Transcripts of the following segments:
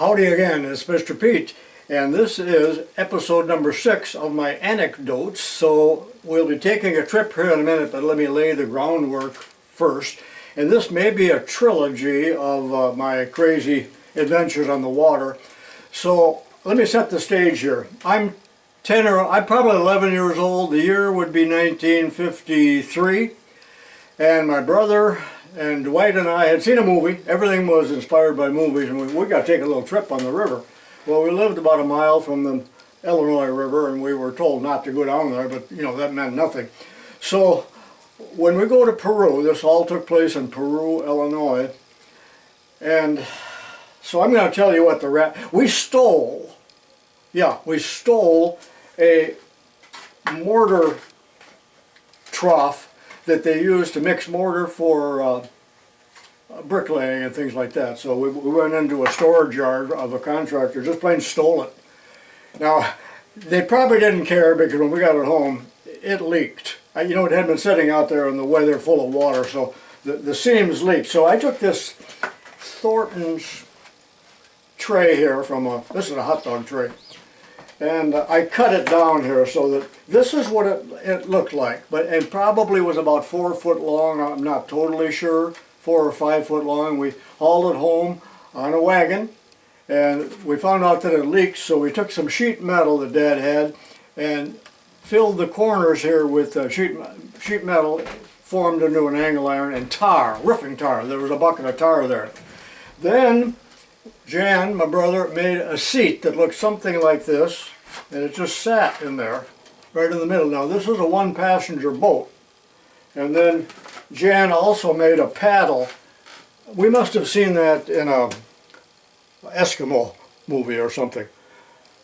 Howdy again, it's Mr. Pete, and this is episode number 6 of my anecdotes. So we'll be taking a trip here in a minute, but let me lay the groundwork first. And this may be a trilogy of my crazy adventures on the water. So let me set the stage here. I'm probably 11 years old. The year would be 1953, and my brother and Dwight and I had seen a movie. Everything was inspired by movies, and we got to take a little trip on the river. Well, we lived about a mile from the Illinois River, and we were told not to go down there, but you know, that meant nothing. So when we go to Peru, this all took place in Peru, Illinois, and so I'm going to tell you what we stole a mortar trough that they used to mix mortar for bricklaying and things like that. So we went into a storage yard of a contractor, just plain stole it. Now, they probably didn't care because when we got it home, it leaked. You know, it had been sitting out there in the weather full of water, so the seams leaked. So I took this Thornton's tray here this is a hot dog tray. And I cut it down here so that this is what it looked like, but it probably was about 4 foot long. I'm not totally sure, 4 or 5 foot long. We hauled it home on a wagon, and we found out that it leaked, so we took some sheet metal that Dad had and filled the corners here with sheet metal formed into an angle iron and tar, roofing tar. There was a bucket of tar there. Then Jan, my brother, made a seat that looked something like this, and it just sat in there, right in the middle. Now, this was a one-passenger boat, and then Jan also made a paddle. We must have seen that in a Eskimo movie or something.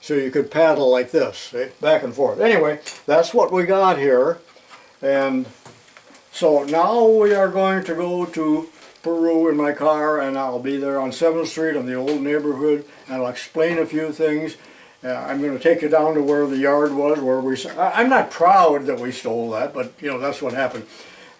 So you could paddle like this, see, back and forth. Anyway, that's what we got here, and so now we are going to go to Peru in my car, and I'll be there on 7th Street in the old neighborhood, and I'll explain a few things. I'm going to take you down to where the yard was, I'm not proud that we stole that, but you know, that's what happened.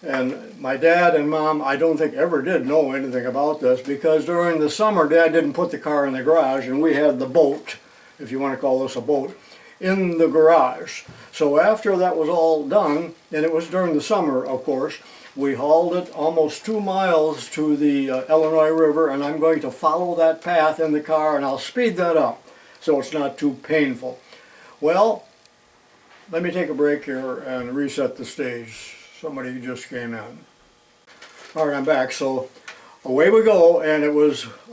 And my dad and Mom, I don't think ever did know anything about this, because during the summer Dad didn't put the car in the garage, and we had the boat, if you want to call this a boat, in the garage. So after that was all done, and it was during the summer, of course, we hauled it almost 2 miles to the Illinois River, and I'm going to follow that path in the car, and I'll speed that up so it's not too painful. Well, let me take a break here and reset the stage. Somebody just came in. All right, I'm back. So away we go, and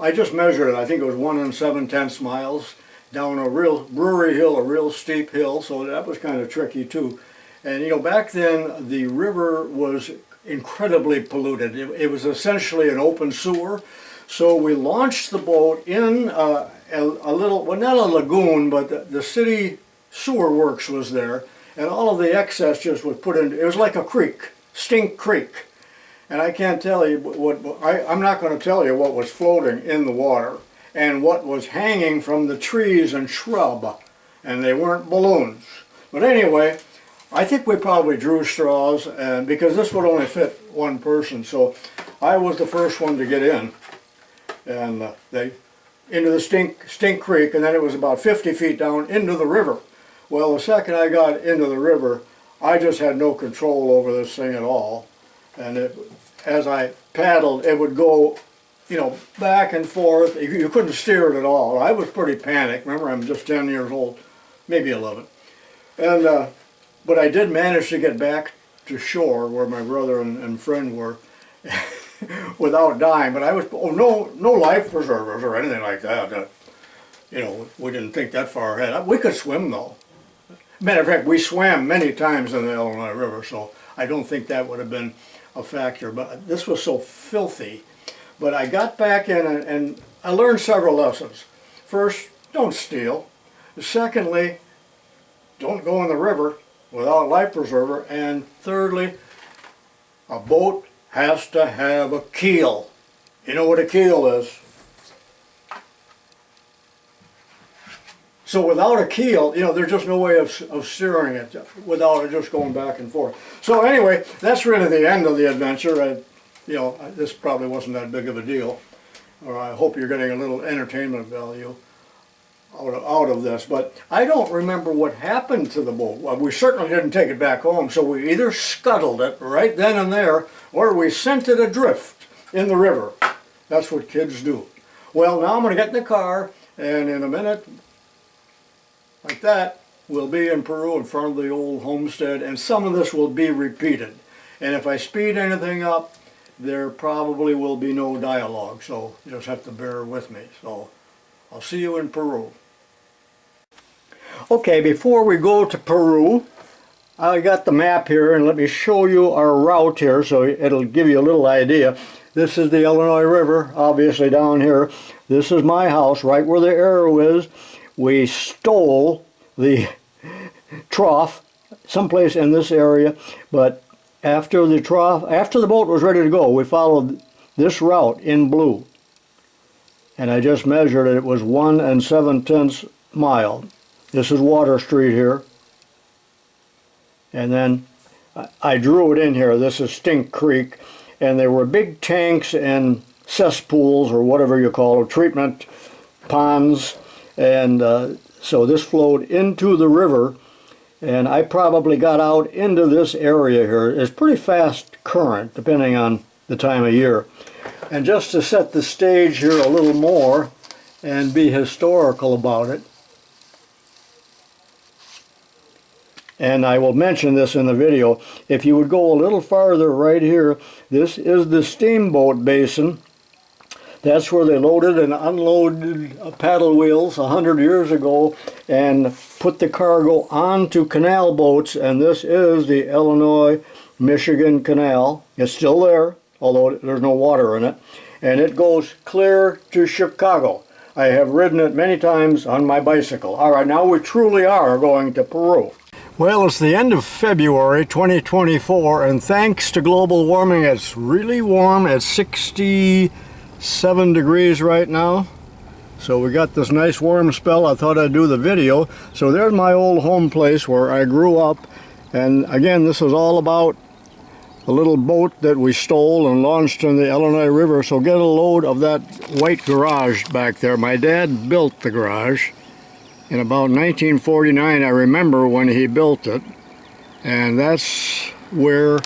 I just measured it. I think it was 1 7/10 miles down a real brewery hill, a real steep hill, so that was kind of tricky too. And you know, back then the river was incredibly polluted. It was essentially an open sewer. So we launched the boat in a little, well, not a lagoon, but the city sewer works was there, and all of the excess just was put in. It was like a creek, Stink Creek. And I can't tell you I'm not going to tell you what was floating in the water and what was hanging from the trees and shrub, and they weren't balloons. But anyway, I think we probably drew straws, and because this would only fit one person, so I was the first one to get in, and into the Stink Creek, and then it was about 50 feet down into the river. Well, the second I got into the river, I just had no control over this thing at all, and as I paddled, it would go, you know, back and forth. You couldn't steer it at all. I was pretty panicked. Remember, I'm just 10 years old, maybe 11, and but I did manage to get back to shore where my brother and friend were without dying. But I was, no life preservers or anything like that. You know, we didn't think that far ahead. We could swim though. Matter of fact, we swam many times in the Illinois River, so I don't think that would have been a factor. But this was so filthy. But I got back in and I learned several lessons. First, don't steal. Secondly, don't go in the river without a life preserver, and thirdly, a boat has to have a keel. You know what a keel is? So without a keel, you know, there's just no way of steering it without it just going back and forth. So anyway, that's really the end of the adventure. You know, this probably wasn't that big of a deal. or I hope you're getting a little entertainment value out of this. But I don't remember what happened to the boat. Well, we certainly didn't take it back home, so we either scuttled it right then and there, or we sent it adrift in the river. That's what kids do. Well, now I'm going to get in the car, and in a minute, like that, we'll be in Peru in front of the old homestead, and some of this will be repeated. And if I speed anything up, there probably will be no dialogue, so you just have to bear with me. So I'll see you in Peru. Okay, before we go to Peru, I got the map here, and let me show you our route here so it'll give you a little idea. This is the Illinois River, obviously down here. This is my house, right where the arrow is. We stole the trough someplace in this area, but after the boat was ready to go, we followed this route in blue. And I just measured it. It was 1 7/10 mile. This is Water Street here. And then I drew it in here. This is Stink Creek. And there were big tanks and cesspools, or whatever you call them, treatment ponds. And so this flowed into the river. And I probably got out into this area here. It's pretty fast current, depending on the time of year. And just to set the stage here a little more and be historical about it, and I will mention this in the video, if you would go a little farther right here, this is the steamboat basin. That's where they loaded and unloaded paddle wheels 100 years ago and put the cargo onto canal boats, and this is the Illinois-Michigan Canal. It's still there, although there's no water in it, and it goes clear to Chicago. I have ridden it many times on my bicycle. All right, now we truly are going to Peru. Well, it's the end of February 2024, and thanks to global warming, it's really warm. It's 67 degrees right now. So we got this nice warm spell. I thought I'd do the video. So there's my old home place where I grew up. And again, this is all about a little boat that we stole and launched in the Illinois River. So get a load of that white garage back there. My dad built the garage in about 1949. I remember when he built it. And that's where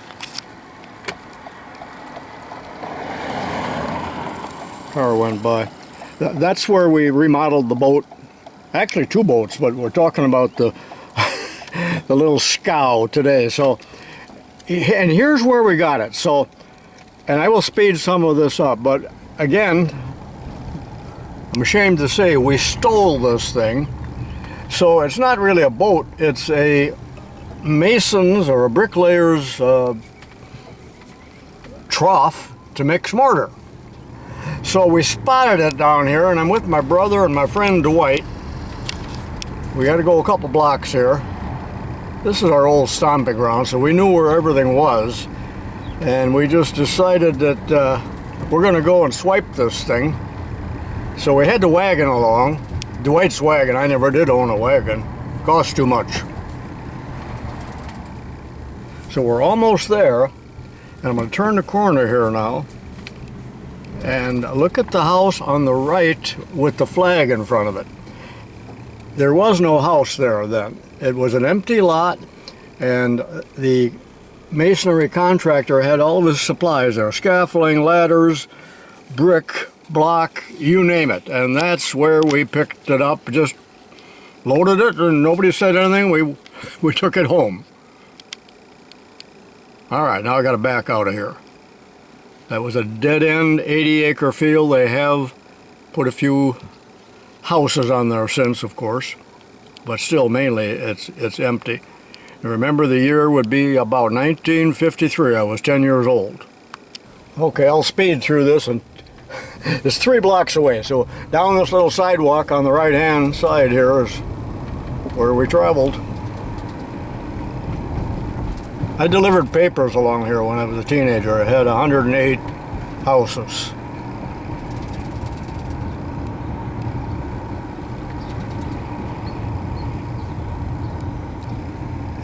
car went by. That's where we remodeled the boat. Actually 2 boats, but we're talking about the the little scow today. So, and here's where we got it. So, and I will speed some of this up, but again, I'm ashamed to say we stole this thing. So it's not really a boat, it's a mason's or a bricklayer's trough to mix mortar. So we spotted it down here, and I'm with my brother and my friend Dwight. We got to go a couple blocks here. This is our old stomping ground, so we knew where everything was. And we just decided that we're going to go and swipe this thing. So we had the wagon along. Dwight's wagon. I never did own a wagon. It cost too much. So we're almost there. And I'm going to turn the corner here now. And look at the house on the right with the flag in front of it. There was no house there then. It was an empty lot, and the masonry contractor had all of his supplies there. Scaffolding, ladders, brick, block, you name it. And that's where we picked it up, just loaded it, and nobody said anything. We took it home. All right, now I got to back out of here. That was a dead-end 80-acre field. They have put a few houses on there since, of course, but still mainly it's empty. And remember, the year would be about 1953. I was 10 years old. Okay, I'll speed through this, and it's 3 blocks away. So down this little sidewalk on the right-hand side here is where we traveled. I delivered papers along here when I was a teenager. I had 108 houses.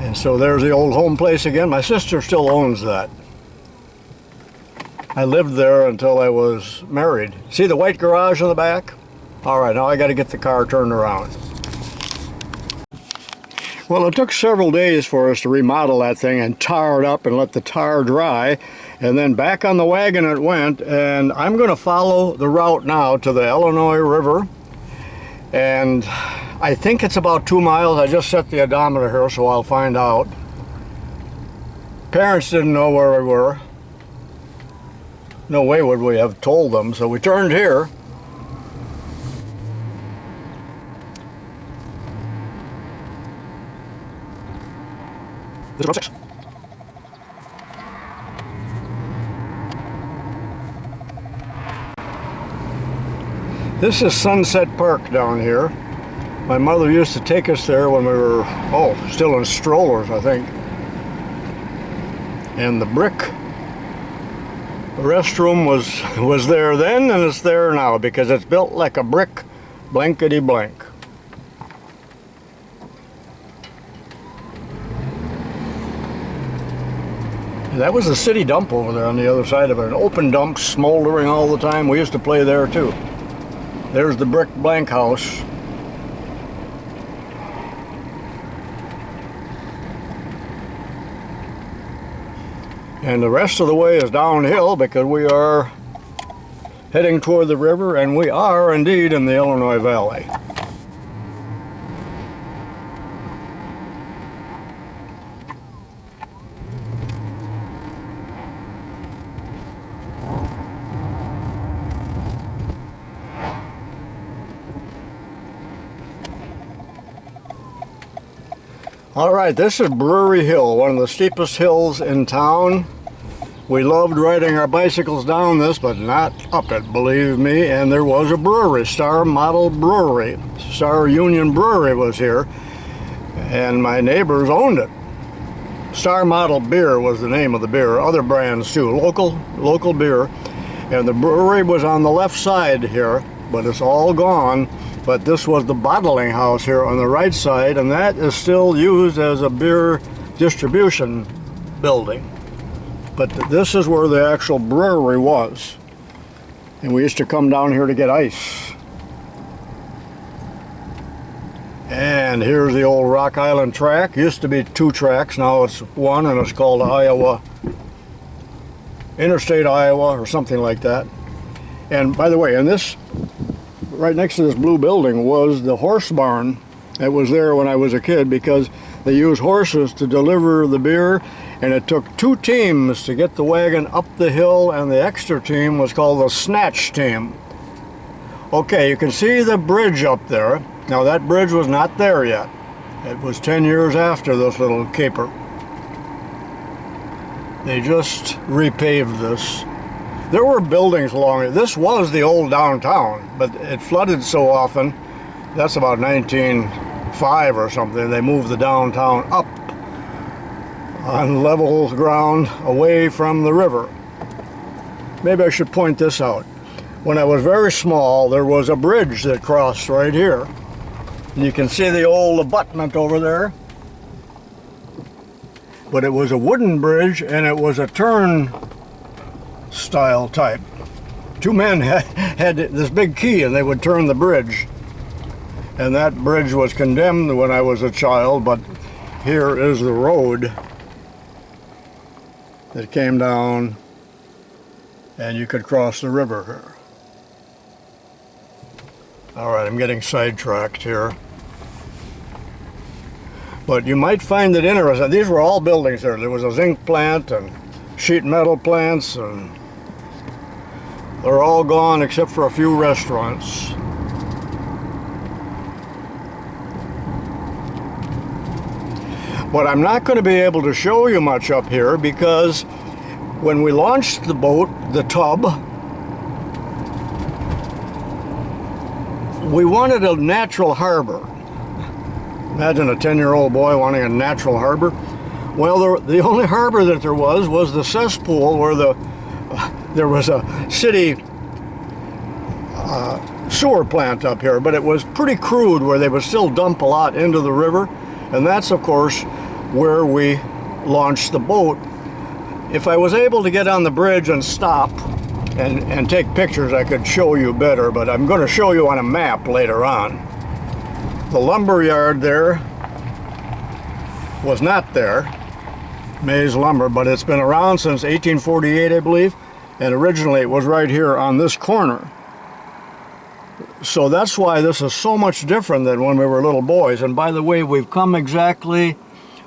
And so there's the old home place again. My sister still owns that. I lived there until I was married. See the white garage in the back? All right, now I got to get the car turned around. Well, it took several days for us to remodel that thing and tar it up and let the tar dry. And then back on the wagon it went, and I'm going to follow the route now to the Illinois River. And I think it's about 2 miles. I just set the odometer here, so I'll find out. Parents didn't know where we were. No way would we have told them, so we turned here. This is road 6. This is Sunset Park down here. My mother used to take us there when we were, still in strollers, I think. And the brick restroom was there then, and it's there now because it's built like a brick blankety blank. That was the city dump over there on the other side of it. An open dump smoldering all the time. We used to play there too. There's the brick blank house. And the rest of the way is downhill because we are heading toward the river, and we are indeed in the Illinois Valley. All right, this is Brewery Hill, one of the steepest hills in town. We loved riding our bicycles down this, but not up it, believe me. And there was a brewery, Star Model Brewery. Star Union Brewery was here, and my neighbors owned it. Star Model Beer was the name of the beer, other brands too, local beer. And the brewery was on the left side here, but it's all gone. But this was the bottling house here on the right side, and that is still used as a beer distribution building. But this is where the actual brewery was. And we used to come down here to get ice. And here's the old Rock Island track. Used to be 2 tracks, now it's 1, and it's called Interstate Iowa or something like that. And by the way, in this, right next to this blue building was the horse barn. It was there when I was a kid because they used horses to deliver the beer, and it took 2 teams to get the wagon up the hill, and the extra team was called the snatch team. Okay, you can see the bridge up there. Now that bridge was not there yet. It was 10 years after this little caper. They just repaved this. There were buildings along it. This was the old downtown, but it flooded so often. That's about 1905 or something. They moved the downtown up on level ground away from the river. Maybe I should point this out. When I was very small, there was a bridge that crossed right here. And you can see the old abutment over there. But it was a wooden bridge, and it was a turn style type. 2 men had this big key, and they would turn the bridge. And that bridge was condemned when I was a child, but here is the road that came down, and you could cross the river here. All right, I'm getting sidetracked here. But you might find it interesting. These were all buildings there. There was a zinc plant and sheet metal plants, and they're all gone except for a few restaurants. But I'm not going to be able to show you much up here because when we launched the boat, the tub, we wanted a natural harbor. Imagine a 10-year-old boy wanting a natural harbor. Well, the only harbor that there was the cesspool where there was a city sewer plant up here, but it was pretty crude where they would still dump a lot into the river. And that's, of course, where we launched the boat If I was able to get on the bridge and stop and take pictures, I could show you better, but I'm going to show you on a map later on. The lumber yard there was not there, May's Lumber, but it's been around since 1848, I believe, and originally it was right here on this corner. So that's why this is so much different than when we were little boys. And by the way, we've come exactly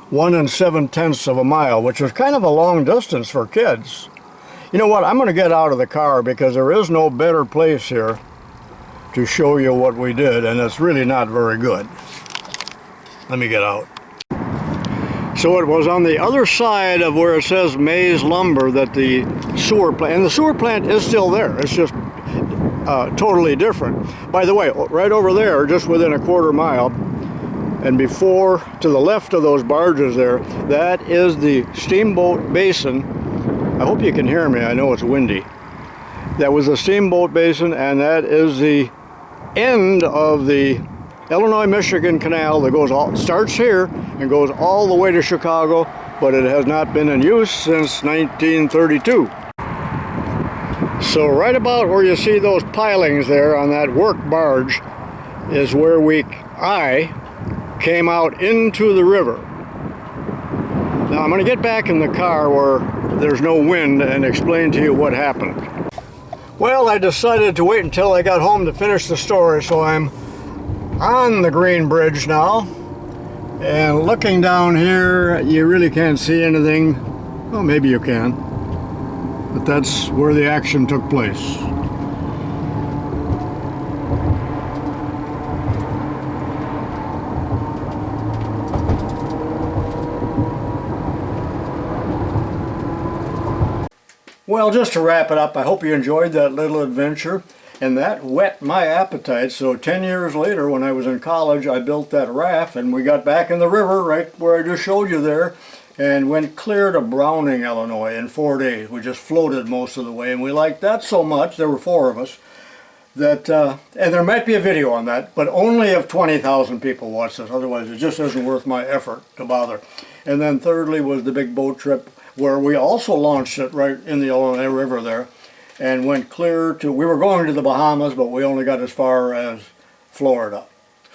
1 7/10 of a mile, which is kind of a long distance for kids. You know what, I'm going to get out of the car because there is no better place here to show you what we did, and it's really not very good. Let me get out. So it was on the other side of where it says May's Lumber that the sewer plant, and the sewer plant is still there, it's just totally different. By the way, right over there, just within a quarter mile, and before, to the left of those barges there, that is the steamboat basin. I hope you can hear me, I know it's windy. That was the steamboat basin, and that is the end of the Illinois-Michigan Canal that starts here and goes all the way to Chicago, but it has not been in use since 1932. So right about where you see those pilings there on that work barge is where I came out into the river. Now I'm going to get back in the car where there's no wind and explain to you what happened. Well, I decided to wait until I got home to finish the story, so I'm on the Green Bridge now, and looking down here you really can't see anything. Well, maybe you can, but that's where the action took place. Well, just to wrap it up, I hope you enjoyed that little adventure, and that whet my appetite. So 10 years later, when I was in college, I built that raft, and we got back in the river right where I just showed you there, and went clear to Browning, Illinois in 4 days. We just floated most of the way, and we liked that so much, there were 4 of us, that, and there might be a video on that, but only if 20,000 people watch this, otherwise it just isn't worth my effort to bother. And then thirdly was the big boat trip, where we also launched it right in the Illinois River there, and went clear to, we were going to the Bahamas, but we only got as far as Florida.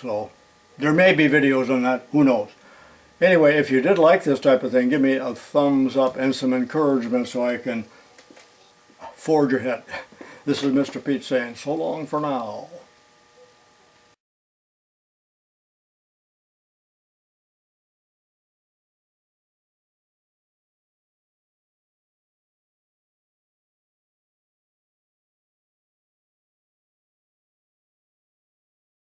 So there may be videos on that, who knows. Anyway, if you did like this type of thing, give me a thumbs up and some encouragement so I can forge ahead. This is Mr. Pete saying so long for now.